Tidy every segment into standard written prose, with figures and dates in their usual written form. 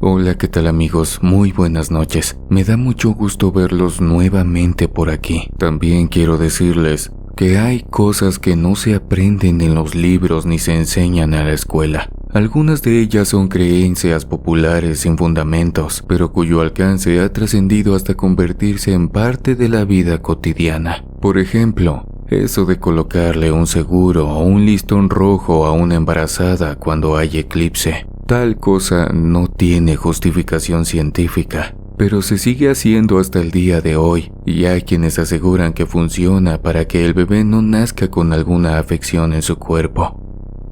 Hola, ¿qué tal amigos? Muy buenas noches. Me da mucho gusto verlos nuevamente por aquí. También quiero decirles que hay cosas que no se aprenden en los libros ni se enseñan a la escuela. Algunas de ellas son creencias populares sin fundamentos, pero cuyo alcance ha trascendido hasta convertirse en parte de la vida cotidiana. Por ejemplo, eso de colocarle un seguro o un listón rojo a una embarazada cuando hay eclipse. Tal cosa no tiene justificación científica, pero se sigue haciendo hasta el día de hoy, y hay quienes aseguran que funciona para que el bebé no nazca con alguna afección en su cuerpo.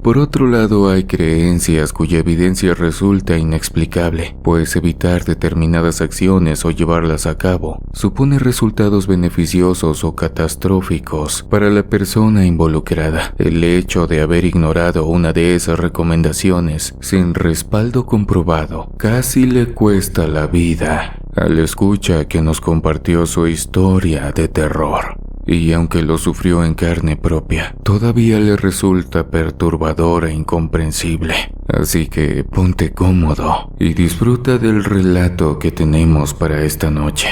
Por otro lado, hay creencias cuya evidencia resulta inexplicable, pues evitar determinadas acciones o llevarlas a cabo supone resultados beneficiosos o catastróficos para la persona involucrada. El hecho de haber ignorado una de esas recomendaciones sin respaldo comprobado casi le cuesta la vida al escucha que nos compartió su historia de terror. Y aunque lo sufrió en carne propia, todavía le resulta perturbador e incomprensible. Así que ponte cómodo y disfruta del relato que tenemos para esta noche.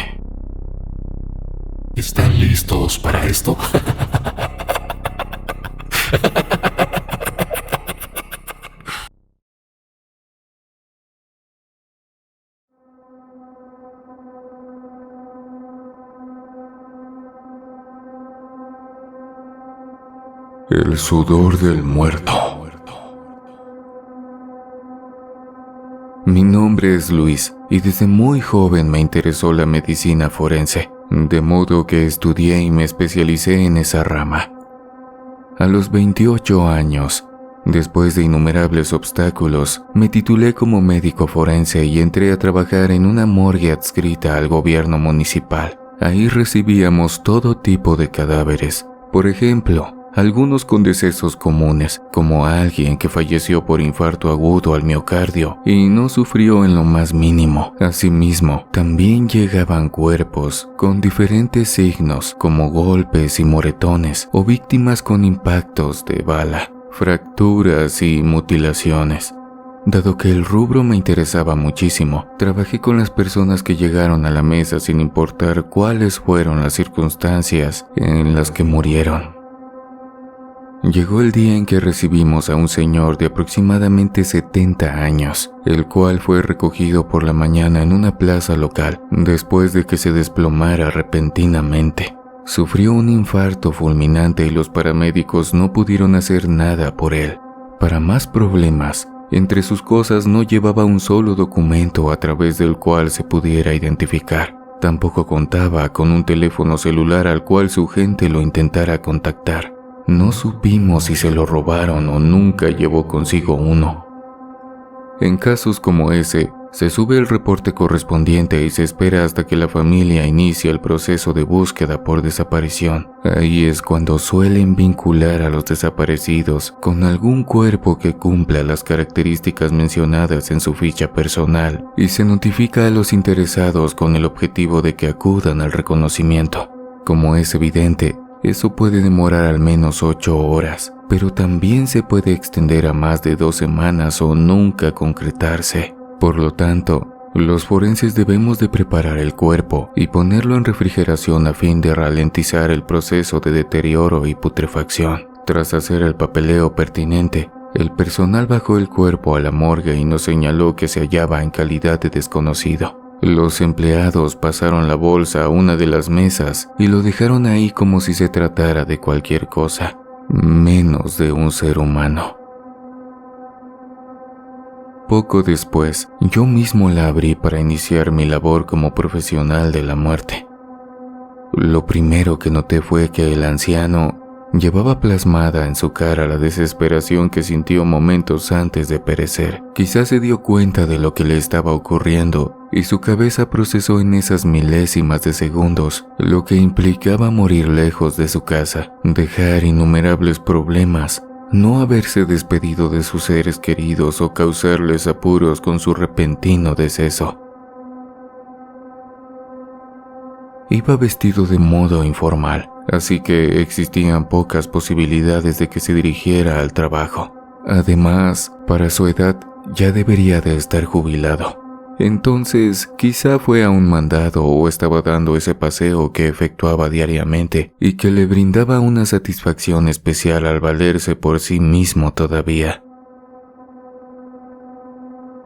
¿Están listos para esto? El sudor del muerto. Mi nombre es Luis y desde muy joven me interesó la medicina forense, de modo que estudié y me especialicé en esa rama. A los 28 años, después de innumerables obstáculos, me titulé como médico forense y entré a trabajar en una morgue adscrita al gobierno municipal. Ahí recibíamos todo tipo de cadáveres. Por ejemplo, algunos con decesos comunes, como alguien que falleció por infarto agudo al miocardio y no sufrió en lo más mínimo. Asimismo, también llegaban cuerpos con diferentes signos, como golpes y moretones, o víctimas con impactos de bala, fracturas y mutilaciones. Dado que el rubro me interesaba muchísimo, trabajé con las personas que llegaron a la mesa sin importar cuáles fueron las circunstancias en las que murieron. Llegó el día en que recibimos a un señor de aproximadamente 70 años, el cual fue recogido por la mañana en una plaza local después de que se desplomara repentinamente. Sufrió un infarto fulminante y los paramédicos no pudieron hacer nada por él. Para más problemas, entre sus cosas no llevaba un solo documento a través del cual se pudiera identificar. Tampoco contaba con un teléfono celular al cual su gente lo intentara contactar. No supimos si se lo robaron o nunca llevó consigo uno. En casos como ese, se sube el reporte correspondiente y se espera hasta que la familia inicie el proceso de búsqueda por desaparición. Ahí es cuando suelen vincular a los desaparecidos con algún cuerpo que cumpla las características mencionadas en su ficha personal y se notifica a los interesados con el objetivo de que acudan al reconocimiento. Como es evidente, eso puede demorar al menos 8 horas, pero también se puede extender a más de 2 semanas o nunca concretarse. Por lo tanto, los forenses debemos de preparar el cuerpo y ponerlo en refrigeración a fin de ralentizar el proceso de deterioro y putrefacción. Tras hacer el papeleo pertinente, el personal bajó el cuerpo a la morgue y nos señaló que se hallaba en calidad de desconocido. Los empleados pasaron la bolsa a una de las mesas y lo dejaron ahí como si se tratara de cualquier cosa, menos de un ser humano. Poco después, yo mismo la abrí para iniciar mi labor como profesional de la muerte. Lo primero que noté fue que el anciano llevaba plasmada en su cara la desesperación que sintió momentos antes de perecer. Quizás se dio cuenta de lo que le estaba ocurriendo y su cabeza procesó en esas milésimas de segundos lo que implicaba morir lejos de su casa, dejar innumerables problemas, no haberse despedido de sus seres queridos o causarles apuros con su repentino deceso. Iba vestido de modo informal, así que existían pocas posibilidades de que se dirigiera al trabajo. Además, para su edad ya debería de estar jubilado. Entonces, quizá fue a un mandado o estaba dando ese paseo que efectuaba diariamente y que le brindaba una satisfacción especial al valerse por sí mismo todavía.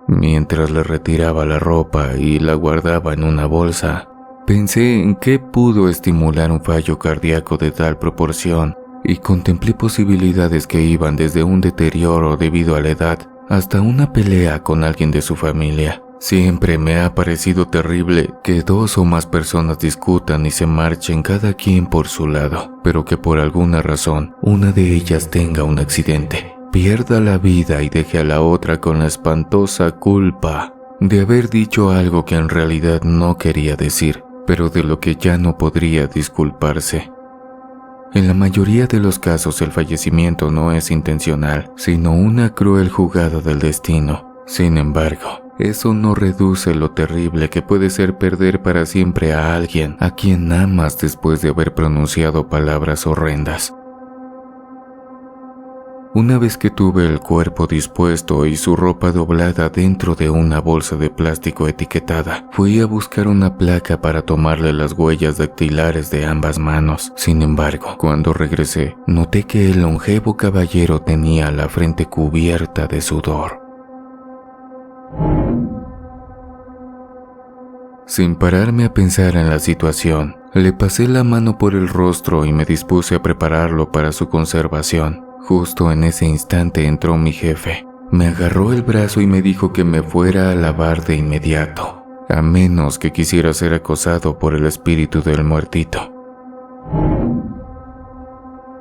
Mientras le retiraba la ropa y la guardaba en una bolsa, pensé en qué pudo estimular un fallo cardíaco de tal proporción y contemplé posibilidades que iban desde un deterioro debido a la edad hasta una pelea con alguien de su familia. Siempre me ha parecido terrible que dos o más personas discutan y se marchen cada quien por su lado, pero que por alguna razón una de ellas tenga un accidente, pierda la vida y deje a la otra con la espantosa culpa de haber dicho algo que en realidad no quería decir, pero de lo que ya no podría disculparse. En la mayoría de los casos el fallecimiento no es intencional, sino una cruel jugada del destino. Sin embargo, eso no reduce lo terrible que puede ser perder para siempre a alguien a quien amas después de haber pronunciado palabras horrendas. Una vez que tuve el cuerpo dispuesto y su ropa doblada dentro de una bolsa de plástico etiquetada, fui a buscar una placa para tomarle las huellas dactilares de ambas manos. Sin embargo, cuando regresé, noté que el longevo caballero tenía la frente cubierta de sudor. Sin pararme a pensar en la situación, le pasé la mano por el rostro y me dispuse a prepararlo para su conservación. Justo en ese instante entró mi jefe. Me agarró el brazo y me dijo que me fuera a lavar de inmediato, a menos que quisiera ser acosado por el espíritu del muertito.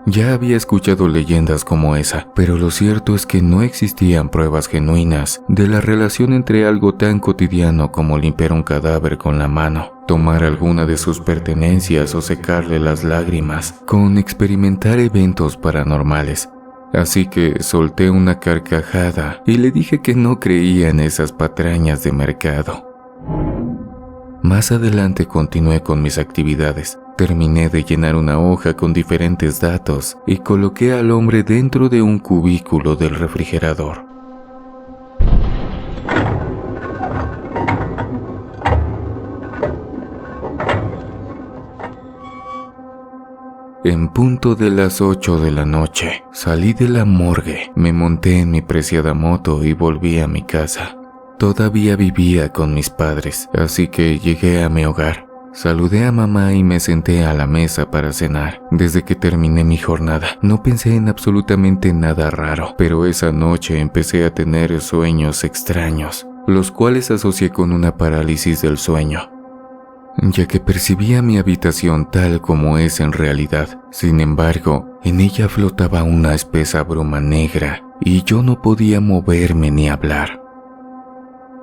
Ya había escuchado leyendas como esa, pero lo cierto es que no existían pruebas genuinas de la relación entre algo tan cotidiano como limpiar un cadáver con la mano, tomar alguna de sus pertenencias o secarle las lágrimas, con experimentar eventos paranormales. Así que solté una carcajada y le dije que no creía en esas patrañas de mercado. Más adelante continué con mis actividades. Terminé de llenar una hoja con diferentes datos y coloqué al hombre dentro de un cubículo del refrigerador. En punto de las 8 de la noche, salí de la morgue, me monté en mi preciada moto y volví a mi casa. Todavía vivía con mis padres, así que llegué a mi hogar. Saludé a mamá y me senté a la mesa para cenar. Desde que terminé mi jornada, no pensé en absolutamente nada raro, pero esa noche empecé a tener sueños extraños, los cuales asocié con una parálisis del sueño, ya que percibía mi habitación tal como es en realidad. Sin embargo, en ella flotaba una espesa bruma negra y yo no podía moverme ni hablar.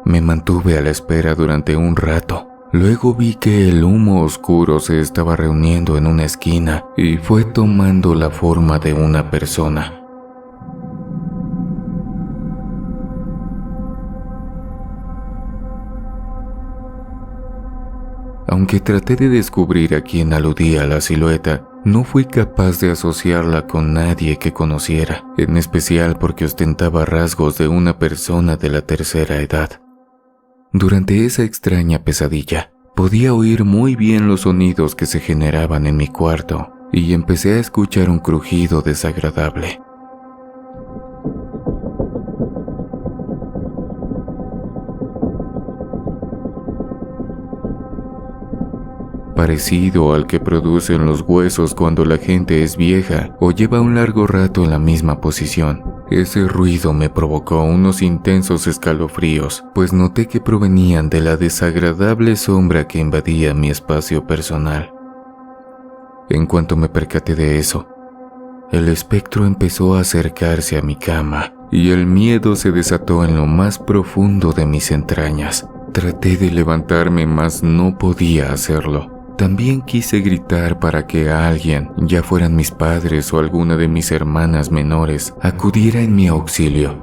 Me mantuve a la espera durante un rato. Luego vi que el humo oscuro se estaba reuniendo en una esquina y fue tomando la forma de una persona. Aunque traté de descubrir a quién aludía la silueta, no fui capaz de asociarla con nadie que conociera, en especial porque ostentaba rasgos de una persona de la tercera edad. Durante esa extraña pesadilla, podía oír muy bien los sonidos que se generaban en mi cuarto y empecé a escuchar un crujido desagradable. Parecido al que producen los huesos cuando la gente es vieja o lleva un largo rato en la misma posición. Ese ruido me provocó unos intensos escalofríos, pues noté que provenían de la desagradable sombra que invadía mi espacio personal. En cuanto me percaté de eso, el espectro empezó a acercarse a mi cama y el miedo se desató en lo más profundo de mis entrañas. Traté de levantarme, mas no podía hacerlo. También quise gritar para que alguien, ya fueran mis padres o alguna de mis hermanas menores, acudiera en mi auxilio.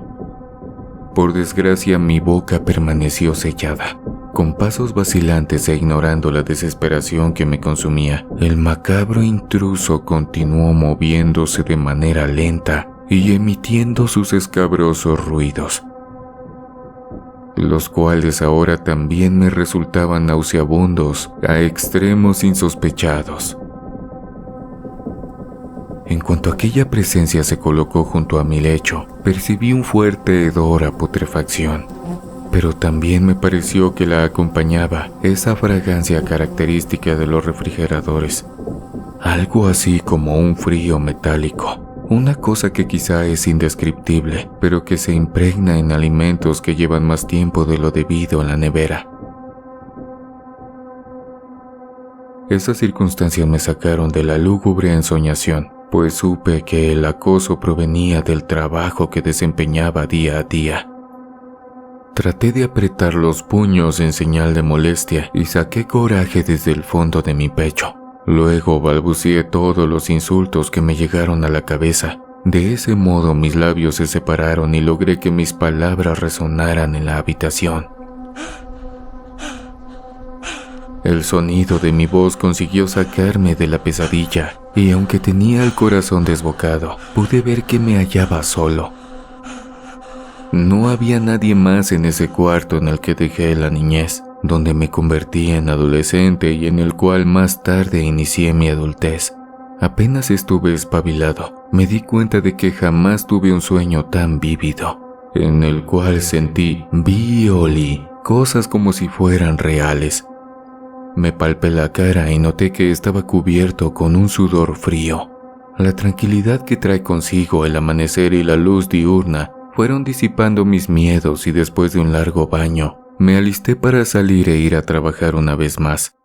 Por desgracia, mi boca permaneció sellada. Con pasos vacilantes e ignorando la desesperación que me consumía, el macabro intruso continuó moviéndose de manera lenta y emitiendo sus escabrosos ruidos. los cuales ahora también me resultaban nauseabundos a extremos insospechados. En cuanto aquella presencia se colocó junto a mi lecho, percibí un fuerte hedor a putrefacción, pero también me pareció que la acompañaba esa fragancia característica de los refrigeradores, algo así como un frío metálico. Una cosa que quizá es indescriptible, pero que se impregna en alimentos que llevan más tiempo de lo debido en la nevera. Esas circunstancias me sacaron de la lúgubre ensoñación, pues supe que el acoso provenía del trabajo que desempeñaba día a día. Traté de apretar los puños en señal de molestia y saqué coraje desde el fondo de mi pecho. Luego balbuceé todos los insultos que me llegaron a la cabeza. De ese modo mis labios se separaron y logré que mis palabras resonaran en la habitación. El sonido de mi voz consiguió sacarme de la pesadilla, y aunque tenía el corazón desbocado, pude ver que me hallaba solo. No había nadie más en ese cuarto en el que dejé la niñez, donde me convertí en adolescente y en el cual más tarde inicié mi adultez. Apenas estuve espabilado, me di cuenta de que jamás tuve un sueño tan vívido, en el cual sentí, vi y olí cosas como si fueran reales. Me palpé la cara y noté que estaba cubierto con un sudor frío. La tranquilidad que trae consigo el amanecer y la luz diurna fueron disipando mis miedos y después de un largo baño, me alisté para salir e ir a trabajar una vez más.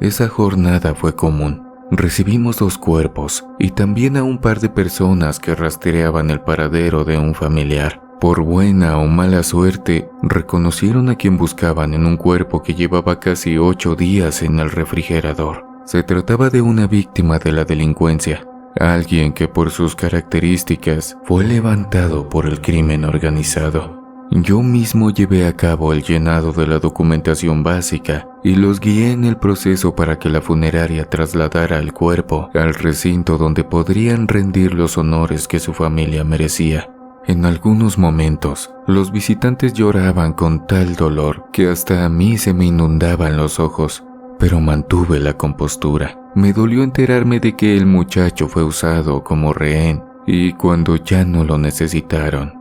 Esa jornada fue común. Recibimos 2 cuerpos y también a un par de personas que rastreaban el paradero de un familiar. Por buena o mala suerte, reconocieron a quien buscaban en un cuerpo que llevaba casi 8 días en el refrigerador. Se trataba de una víctima de la delincuencia, alguien que por sus características fue levantado por el crimen organizado. Yo mismo llevé a cabo el llenado de la documentación básica y los guié en el proceso para que la funeraria trasladara el cuerpo al recinto donde podrían rendir los honores que su familia merecía. En algunos momentos, los visitantes lloraban con tal dolor que hasta a mí se me inundaban los ojos, pero mantuve la compostura. Me dolió enterarme de que el muchacho fue usado como rehén y cuando ya no lo necesitaron,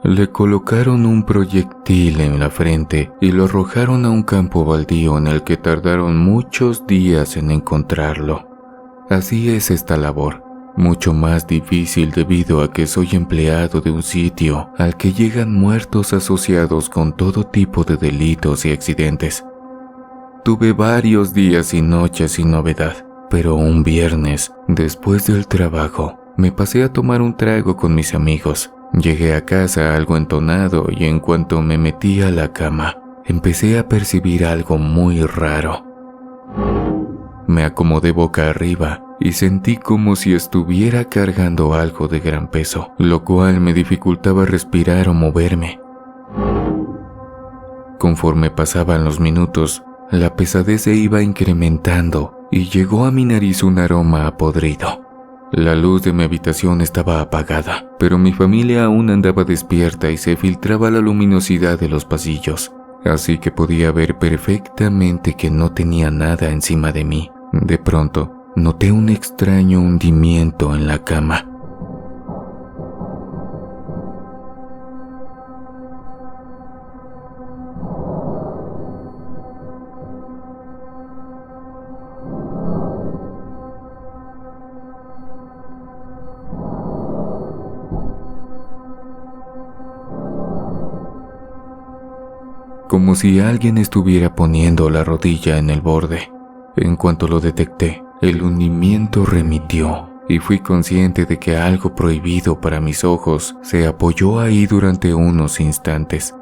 le colocaron un proyectil en la frente y lo arrojaron a un campo baldío en el que tardaron muchos días en encontrarlo. Así es esta labor. Mucho más difícil debido a que soy empleado de un sitio al que llegan muertos asociados con todo tipo de delitos y accidentes. Tuve varios días y noches sin novedad, pero un viernes, después del trabajo, me pasé a tomar un trago con mis amigos. Llegué a casa algo entonado y en cuanto me metí a la cama, empecé a percibir algo muy raro. Me acomodé boca arriba y sentí como si estuviera cargando algo de gran peso, lo cual me dificultaba respirar o moverme. Conforme pasaban los minutos, la pesadez se iba incrementando y llegó a mi nariz un aroma a podrido. La luz de mi habitación estaba apagada, pero mi familia aún andaba despierta y se filtraba la luminosidad de los pasillos, así que podía ver perfectamente que no tenía nada encima de mí. De pronto, noté un extraño hundimiento en la cama. Como si alguien estuviera poniendo la rodilla en el borde. En cuanto lo detecté, el hundimiento remitió y fui consciente de que algo prohibido para mis ojos se apoyó ahí durante unos instantes.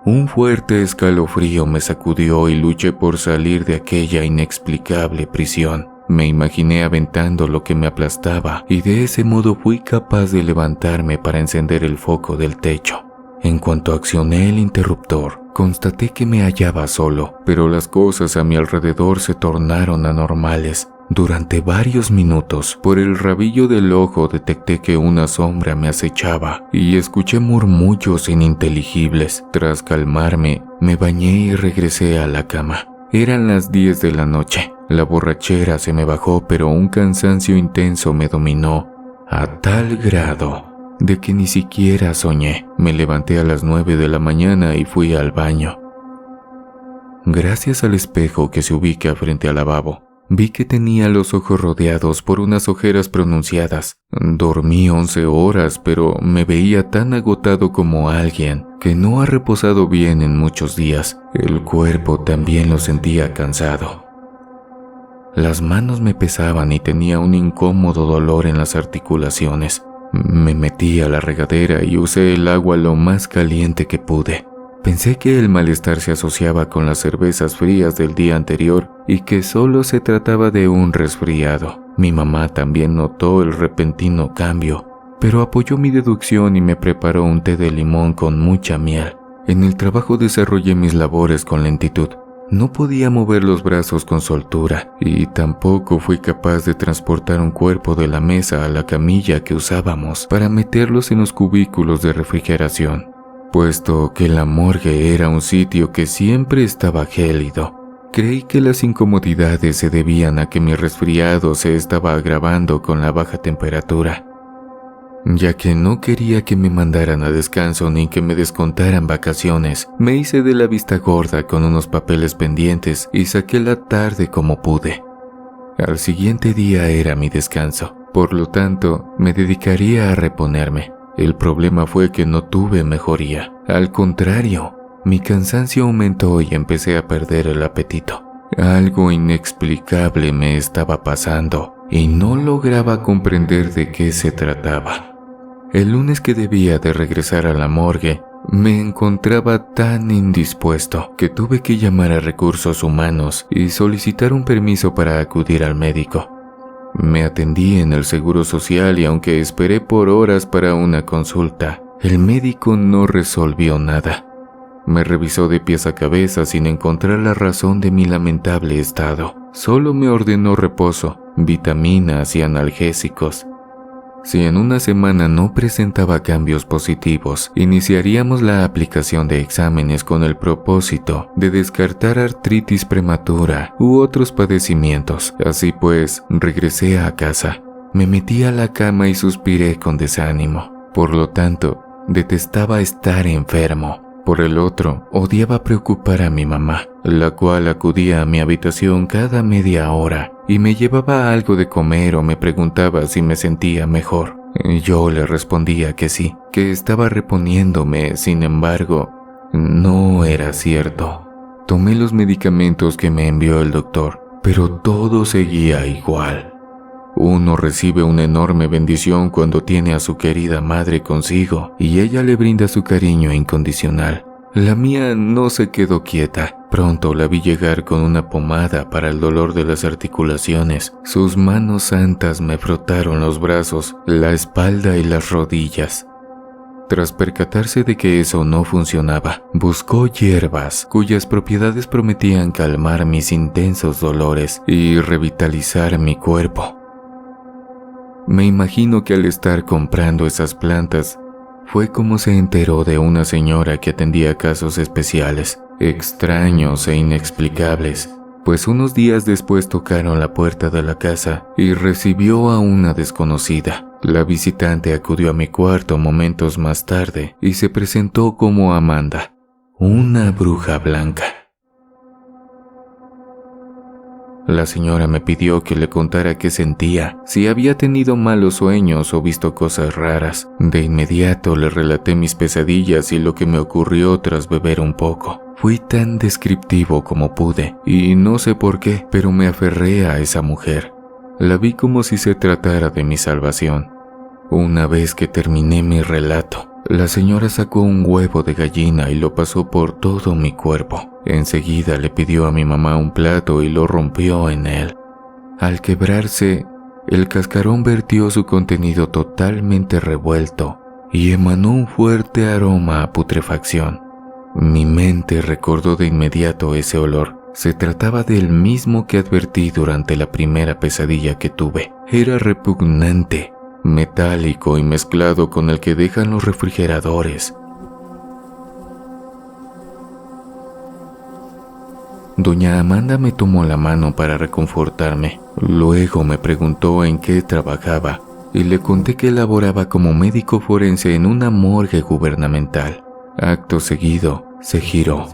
Un fuerte escalofrío me sacudió y luché por salir de aquella inexplicable prisión. Me imaginé aventando lo que me aplastaba y de ese modo fui capaz de levantarme para encender el foco del techo. En cuanto accioné el interruptor, constaté que me hallaba solo, pero las cosas a mi alrededor se tornaron anormales. Durante varios minutos, por el rabillo del ojo detecté que una sombra me acechaba y escuché murmullos ininteligibles. Tras calmarme, me bañé y regresé a la cama. Eran las 10 de la noche. La borrachera se me bajó, pero un cansancio intenso me dominó a tal grado de que ni siquiera soñé. Me levanté a las 9 de la mañana y fui al baño. Gracias al espejo que se ubica frente al lavabo, vi que tenía los ojos rodeados por unas ojeras pronunciadas. Dormí 11 horas, pero me veía tan agotado como alguien que no ha reposado bien en muchos días. El cuerpo también lo sentía cansado. Las manos me pesaban y tenía un incómodo dolor en las articulaciones. Me metí a la regadera y usé el agua lo más caliente que pude. Pensé que el malestar se asociaba con las cervezas frías del día anterior y que solo se trataba de un resfriado. Mi mamá también notó el repentino cambio, pero apoyó mi deducción y me preparó un té de limón con mucha miel. En el trabajo desarrollé mis labores con lentitud. No podía mover los brazos con soltura y tampoco fui capaz de transportar un cuerpo de la mesa a la camilla que usábamos para meterlos en los cubículos de refrigeración. Puesto que la morgue era un sitio que siempre estaba gélido, creí que las incomodidades se debían a que mi resfriado se estaba agravando con la baja temperatura. Ya que no quería que me mandaran a descanso ni que me descontaran vacaciones, me hice de la vista gorda con unos papeles pendientes y saqué la tarde como pude. Al siguiente día era mi descanso, por lo tanto, me dedicaría a reponerme. El problema fue que no tuve mejoría. Al contrario, mi cansancio aumentó y empecé a perder el apetito. Algo inexplicable me estaba pasando y no lograba comprender de qué se trataba. El lunes que debía de regresar a la morgue, me encontraba tan indispuesto que tuve que llamar a Recursos Humanos y solicitar un permiso para acudir al médico. Me atendí en el Seguro Social y aunque esperé por horas para una consulta, el médico no resolvió nada. Me revisó de pies a cabeza sin encontrar la razón de mi lamentable estado. Solo me ordenó reposo, vitaminas y analgésicos. Si en una semana no presentaba cambios positivos, iniciaríamos la aplicación de exámenes con el propósito de descartar artritis prematura u otros padecimientos. Así pues, regresé a casa. Me metí a la cama y suspiré con desánimo. Por lo tanto, detestaba estar enfermo. Por el otro, odiaba preocupar a mi mamá, la cual acudía a mi habitación cada media hora y me llevaba algo de comer o me preguntaba si me sentía mejor. Yo le respondía que sí, que estaba reponiéndome, sin embargo, no era cierto. Tomé los medicamentos que me envió el doctor, pero todo seguía igual. Uno recibe una enorme bendición cuando tiene a su querida madre consigo y ella le brinda su cariño incondicional. La mía no se quedó quieta. Pronto la vi llegar con una pomada para el dolor de las articulaciones. Sus manos santas me frotaron los brazos, la espalda y las rodillas. Tras percatarse de que eso no funcionaba, buscó hierbas cuyas propiedades prometían calmar mis intensos dolores y revitalizar mi cuerpo. Me imagino que al estar comprando esas plantas, fue como se enteró de una señora que atendía casos especiales, extraños e inexplicables, pues unos días después tocaron la puerta de la casa y recibió a una desconocida. La visitante acudió a mi cuarto momentos más tarde y se presentó como Amanda, una bruja blanca. La señora me pidió que le contara qué sentía, si había tenido malos sueños o visto cosas raras. De inmediato le relaté mis pesadillas y lo que me ocurrió tras beber un poco. Fui tan descriptivo como pude, y no sé por qué, pero me aferré a esa mujer. La vi como si se tratara de mi salvación. Una vez que terminé mi relato, la señora sacó un huevo de gallina y lo pasó por todo mi cuerpo. Enseguida le pidió a mi mamá un plato y lo rompió en él. Al quebrarse, el cascarón vertió su contenido totalmente revuelto y emanó un fuerte aroma a putrefacción. Mi mente recordó de inmediato ese olor Se trataba del mismo que advertí durante la primera pesadilla que tuve. Era repugnante, metálico y mezclado con el que dejan los refrigeradores. Doña Amanda me tomó la mano para reconfortarme. Luego me preguntó en qué trabajaba y le conté que laboraba como médico forense en una morgue gubernamental. Acto seguido, se giró.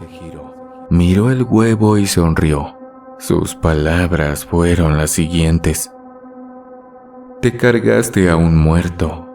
Miró el huevo y sonrió. Sus palabras fueron las siguientes: «Te cargaste a un muerto».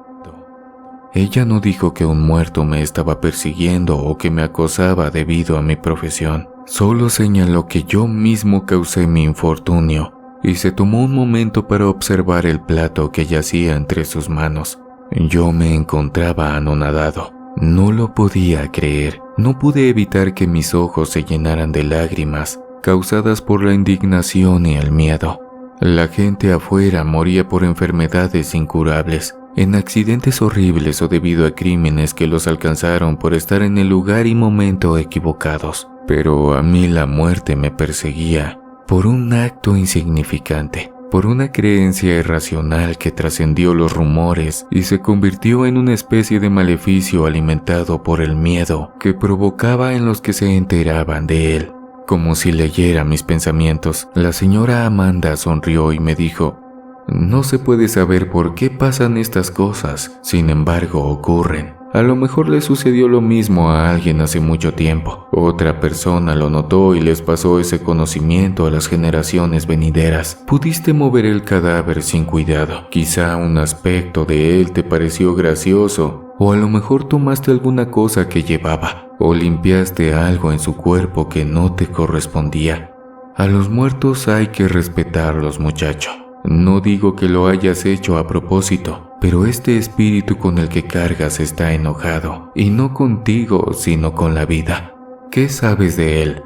Ella no dijo que un muerto me estaba persiguiendo o que me acosaba debido a mi profesión. Solo señaló que yo mismo causé mi infortunio y se tomó un momento para observar el plato que yacía entre sus manos. Yo me encontraba anonadado. No lo podía creer. No pude evitar que mis ojos se llenaran de lágrimas causadas por la indignación y el miedo. La gente afuera moría por enfermedades incurables, en accidentes horribles o debido a crímenes que los alcanzaron por estar en el lugar y momento equivocados. Pero a mí la muerte me perseguía por un acto insignificante, por una creencia irracional que trascendió los rumores y se convirtió en una especie de maleficio alimentado por el miedo que provocaba en los que se enteraban de él. Como si leyera mis pensamientos, la señora Amanda sonrió y me dijo: «No se puede saber por qué pasan estas cosas, sin embargo ocurren. A lo mejor le sucedió lo mismo a alguien hace mucho tiempo. Otra persona lo notó y les pasó ese conocimiento a las generaciones venideras. Pudiste mover el cadáver sin cuidado. Quizá un aspecto de él te pareció gracioso, o a lo mejor tomaste alguna cosa que llevaba, o limpiaste algo en su cuerpo que no te correspondía. A los muertos hay que respetarlos, muchacho. No digo que lo hayas hecho a propósito, pero este espíritu con el que cargas está enojado, y no contigo, sino con la vida. ¿Qué sabes de él?».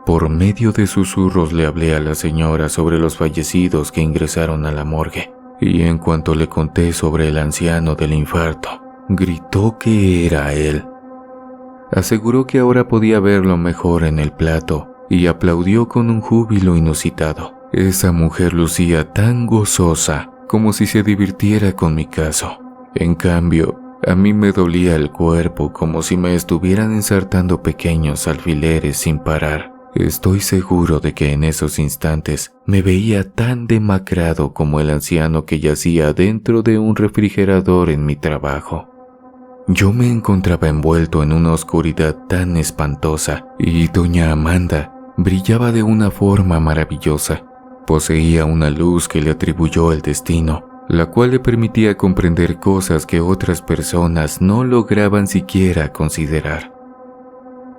Por medio de susurros le hablé a la señora sobre los fallecidos que ingresaron a la morgue, y en cuanto le conté sobre el anciano del infarto, gritó que era él. Aseguró que ahora podía verlo mejor en el plato, y aplaudió con un júbilo inusitado. Esa mujer lucía tan gozosa como si se divirtiera con mi caso. En cambio, a mí me dolía el cuerpo como si me estuvieran ensartando pequeños alfileres sin parar. Estoy seguro de que en esos instantes me veía tan demacrado como el anciano que yacía dentro de un refrigerador en mi trabajo. Yo me encontraba envuelto en una oscuridad tan espantosa y doña Amanda brillaba de una forma maravillosa. Poseía una luz que le atribuyó el destino, la cual le permitía comprender cosas que otras personas no lograban siquiera considerar.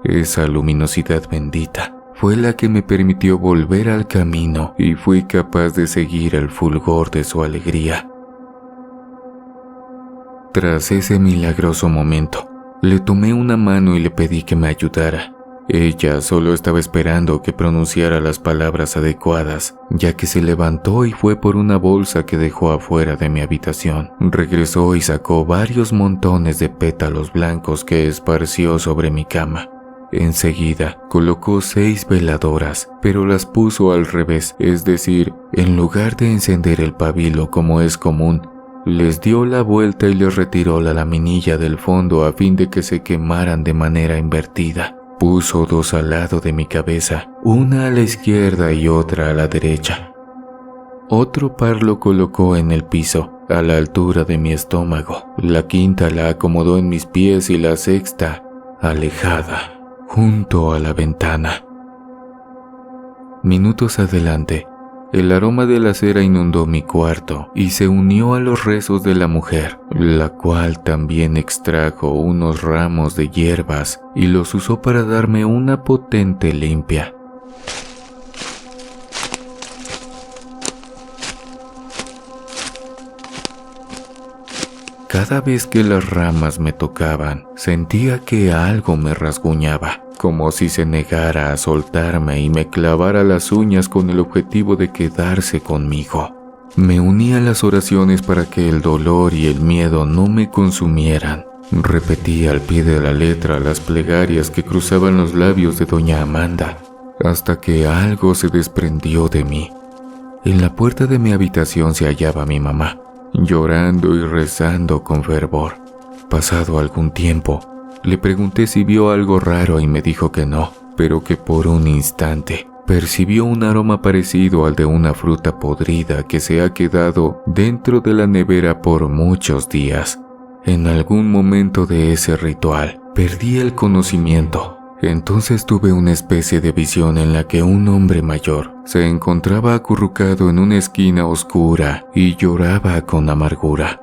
Esa luminosidad bendita fue la que me permitió volver al camino y fui capaz de seguir el fulgor de su alegría. Tras ese milagroso momento, le tomé una mano y le pedí que me ayudara. Ella solo estaba esperando que pronunciara las palabras adecuadas, ya que se levantó y fue por una bolsa que dejó afuera de mi habitación. Regresó y sacó varios montones de pétalos blancos que esparció sobre mi cama. Enseguida colocó 6 veladoras, pero las puso al revés, es decir, en lugar de encender el pabilo como es común, les dio la vuelta y les retiró la laminilla del fondo a fin de que se quemaran de manera invertida. Puso 2 al lado de mi cabeza, una a la izquierda y otra a la derecha. Otro par lo colocó en el piso, a la altura de mi estómago. La quinta la acomodó en mis pies y la sexta, alejada, junto a la ventana. Minutos adelante, el aroma de la cera inundó mi cuarto y se unió a los rezos de la mujer, la cual también extrajo unos ramos de hierbas y los usó para darme una potente limpia. Cada vez que las ramas me tocaban, sentía que algo me rasguñaba, como si se negara a soltarme y me clavara las uñas con el objetivo de quedarse conmigo. Me uní a las oraciones para que el dolor y el miedo no me consumieran. Repetí al pie de la letra las plegarias que cruzaban los labios de doña Amanda. hasta que algo se desprendió de mí. En la puerta de mi habitación se hallaba mi mamá, llorando y rezando con fervor. Pasado algún tiempo, le pregunté si vio algo raro y me dijo que no, pero que por un instante percibió un aroma parecido al de una fruta podrida que se ha quedado dentro de la nevera por muchos días. En algún momento de ese ritual, perdí el conocimiento. Entonces tuve una especie de visión en la que un hombre mayor se encontraba acurrucado en una esquina oscura y lloraba con amargura.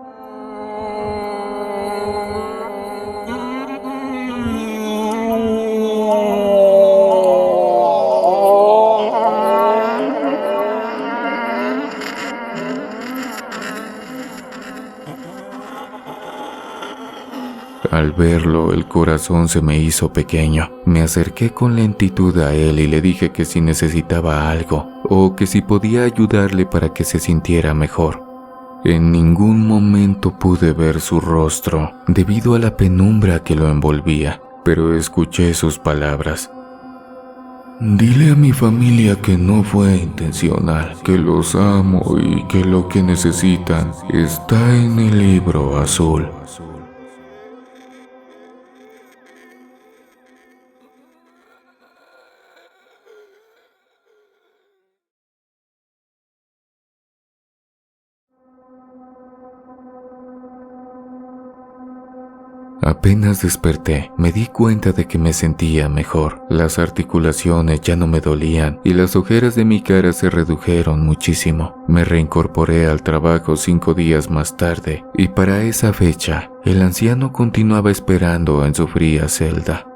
Al verlo, el corazón se me hizo pequeño. Me acerqué con lentitud a él y le dije que si necesitaba algo o que si podía ayudarle para que se sintiera mejor. En ningún momento pude ver su rostro debido a la penumbra que lo envolvía, pero escuché sus palabras. Dile a mi familia que no fue intencional, que los amo y que lo que necesitan está en el libro azul. Apenas desperté, me di cuenta de que me sentía mejor. Las articulaciones ya no me dolían y las ojeras de mi cara se redujeron muchísimo. Me reincorporé al trabajo 5 días más tarde y para esa fecha, el anciano continuaba esperando en su fría celda.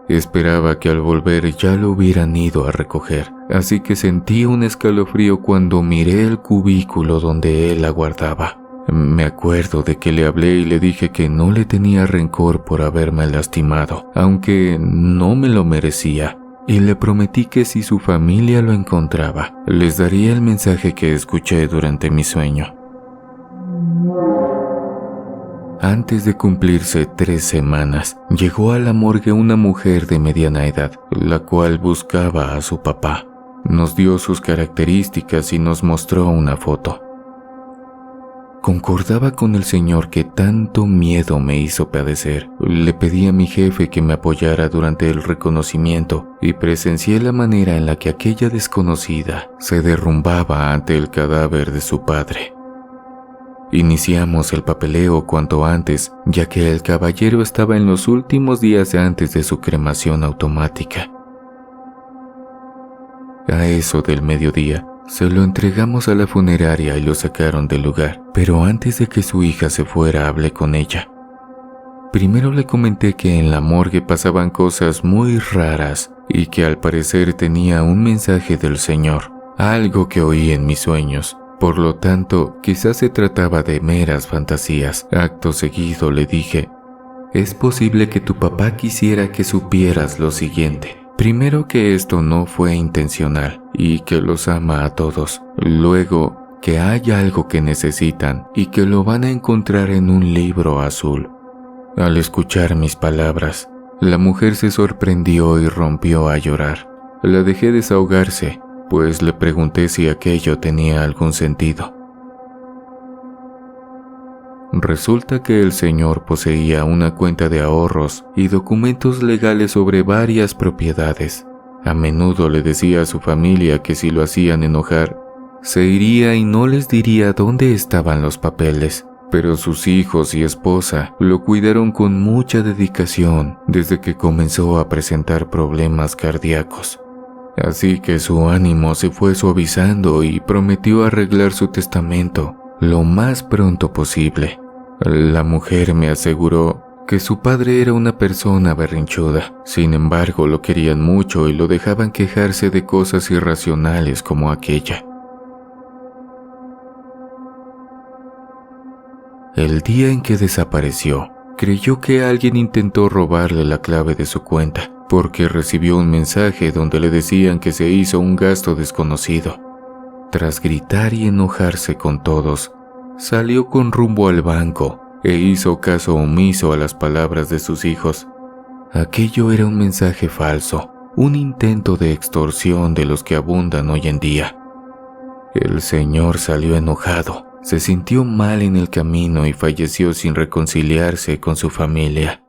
Esperaba que al volver ya lo hubieran ido a recoger, así que sentí un escalofrío cuando miré el cubículo donde él aguardaba. Me acuerdo de que le hablé y le dije que no le tenía rencor por haberme lastimado, aunque no me lo merecía, y le prometí que si su familia lo encontraba, les daría el mensaje que escuché durante mi sueño. Antes de cumplirse 3 semanas, llegó a la morgue una mujer de mediana edad, la cual buscaba a su papá. Nos dio sus características y nos mostró una foto. Concordaba con el señor que tanto miedo me hizo padecer. Le pedí a mi jefe que me apoyara durante el reconocimiento y presencié la manera en la que aquella desconocida se derrumbaba ante el cadáver de su padre. Iniciamos el papeleo cuanto antes, ya que el caballero estaba en los últimos días antes de su cremación automática. A eso del mediodía, se lo entregamos a la funeraria y lo sacaron del lugar, pero antes de que su hija se fuera hablé con ella. Primero le comenté que en la morgue pasaban cosas muy raras y que al parecer tenía un mensaje del Señor, algo que oí en mis sueños. Por lo tanto, quizás se trataba de meras fantasías. Acto seguido le dije, es posible que tu papá quisiera que supieras lo siguiente. Primero, que esto no fue intencional y que los ama a todos. Luego, que hay algo que necesitan y que lo van a encontrar en un libro azul. Al escuchar mis palabras, la mujer se sorprendió y rompió a llorar. La dejé desahogarse, pues le pregunté si aquello tenía algún sentido. Resulta que el señor poseía una cuenta de ahorros y documentos legales sobre varias propiedades. A menudo le decía a su familia que si lo hacían enojar, se iría y no les diría dónde estaban los papeles. Pero sus hijos y esposa lo cuidaron con mucha dedicación desde que comenzó a presentar problemas cardíacos. Así que su ánimo se fue suavizando y prometió arreglar su testamento lo más pronto posible. La mujer me aseguró que su padre era una persona berrinchuda. Sin embargo, lo querían mucho y lo dejaban quejarse de cosas irracionales como aquella. El día en que desapareció, creyó que alguien intentó robarle la clave de su cuenta, porque recibió un mensaje donde le decían que se hizo un gasto desconocido. Tras gritar y enojarse con todos, salió con rumbo al banco e hizo caso omiso a las palabras de sus hijos. Aquello era un mensaje falso, un intento de extorsión de los que abundan hoy en día. El señor salió enojado, se sintió mal en el camino y falleció sin reconciliarse con su familia.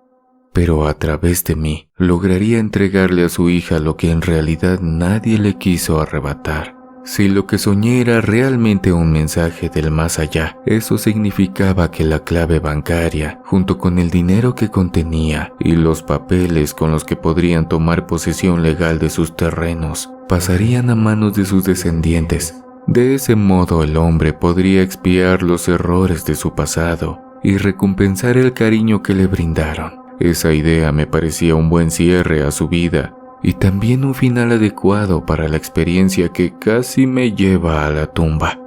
Pero a través de mí lograría entregarle a su hija lo que en realidad nadie le quiso arrebatar. Si lo que soñé era realmente un mensaje del más allá, eso significaba que la clave bancaria, junto con el dinero que contenía y los papeles con los que podrían tomar posesión legal de sus terrenos, pasarían a manos de sus descendientes. De ese modo el hombre podría expiar los errores de su pasado y recompensar el cariño que le brindaron. Esa idea me parecía un buen cierre a su vida y también un final adecuado para la experiencia que casi me lleva a la tumba.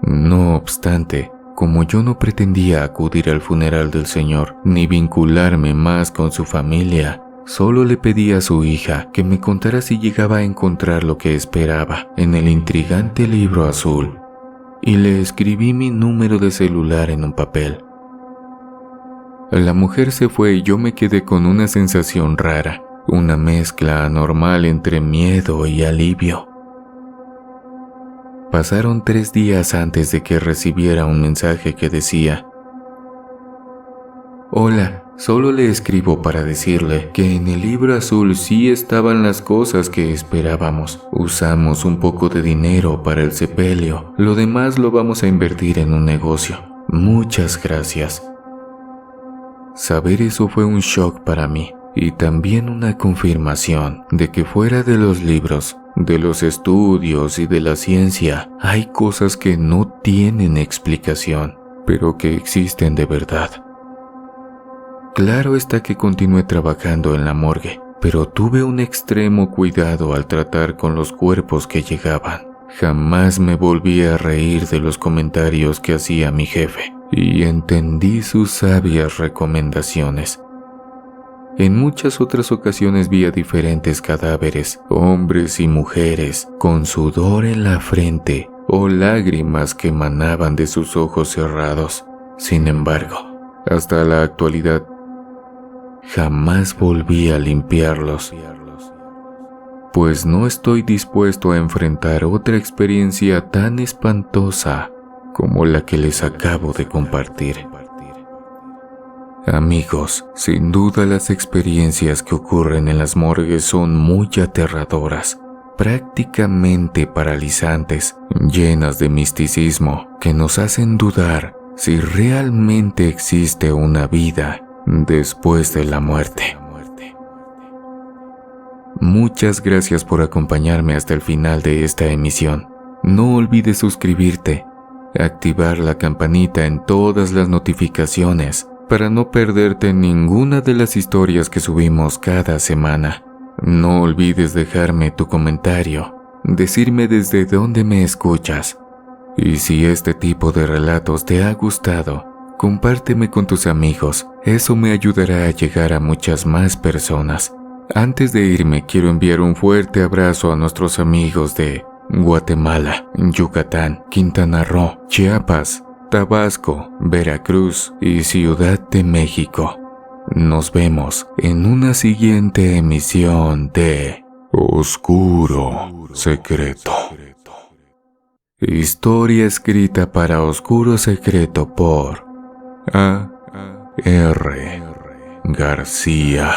No obstante, como yo no pretendía acudir al funeral del señor ni vincularme más con su familia, solo le pedí a su hija que me contara si llegaba a encontrar lo que esperaba en el intrigante libro azul, y le escribí mi número de celular en un papel. La mujer se fue y yo me quedé con una sensación rara, una mezcla anormal entre miedo y alivio. Pasaron 3 días antes de que recibiera un mensaje que decía: «Hola, solo le escribo para decirle que en el libro azul sí estaban las cosas que esperábamos. Usamos un poco de dinero para el sepelio, lo demás lo vamos a invertir en un negocio. Muchas gracias». Saber eso fue un shock para mí y también una confirmación de que fuera de los libros, de los estudios y de la ciencia, hay cosas que no tienen explicación, pero que existen de verdad. Claro está que continué trabajando en la morgue, pero tuve un extremo cuidado al tratar con los cuerpos que llegaban. Jamás me volví a reír de los comentarios que hacía mi jefe y entendí sus sabias recomendaciones. En muchas otras ocasiones vi a diferentes cadáveres, hombres y mujeres, con sudor en la frente o lágrimas que emanaban de sus ojos cerrados. Sin embargo, hasta la actualidad, jamás volví a limpiarlos, pues no estoy dispuesto a enfrentar otra experiencia tan espantosa como la que les acabo de compartir. Amigos, sin duda las experiencias que ocurren en las morgues son muy aterradoras, prácticamente paralizantes, llenas de misticismo que nos hacen dudar si realmente existe una vida después de la muerte. Muchas gracias por acompañarme hasta el final de esta emisión. No olvides suscribirte, activar la campanita en todas las notificaciones para no perderte ninguna de las historias que subimos cada semana. No olvides dejarme tu comentario, decirme desde dónde me escuchas. Y si este tipo de relatos te ha gustado, compárteme con tus amigos. Eso me ayudará a llegar a muchas más personas. Antes de irme, quiero enviar un fuerte abrazo a nuestros amigos de Guatemala, Yucatán, Quintana Roo, Chiapas, Tabasco, Veracruz y Ciudad de México. Nos vemos en una siguiente emisión de Oscuro Secreto. Historia escrita para Oscuro Secreto por A.R. García.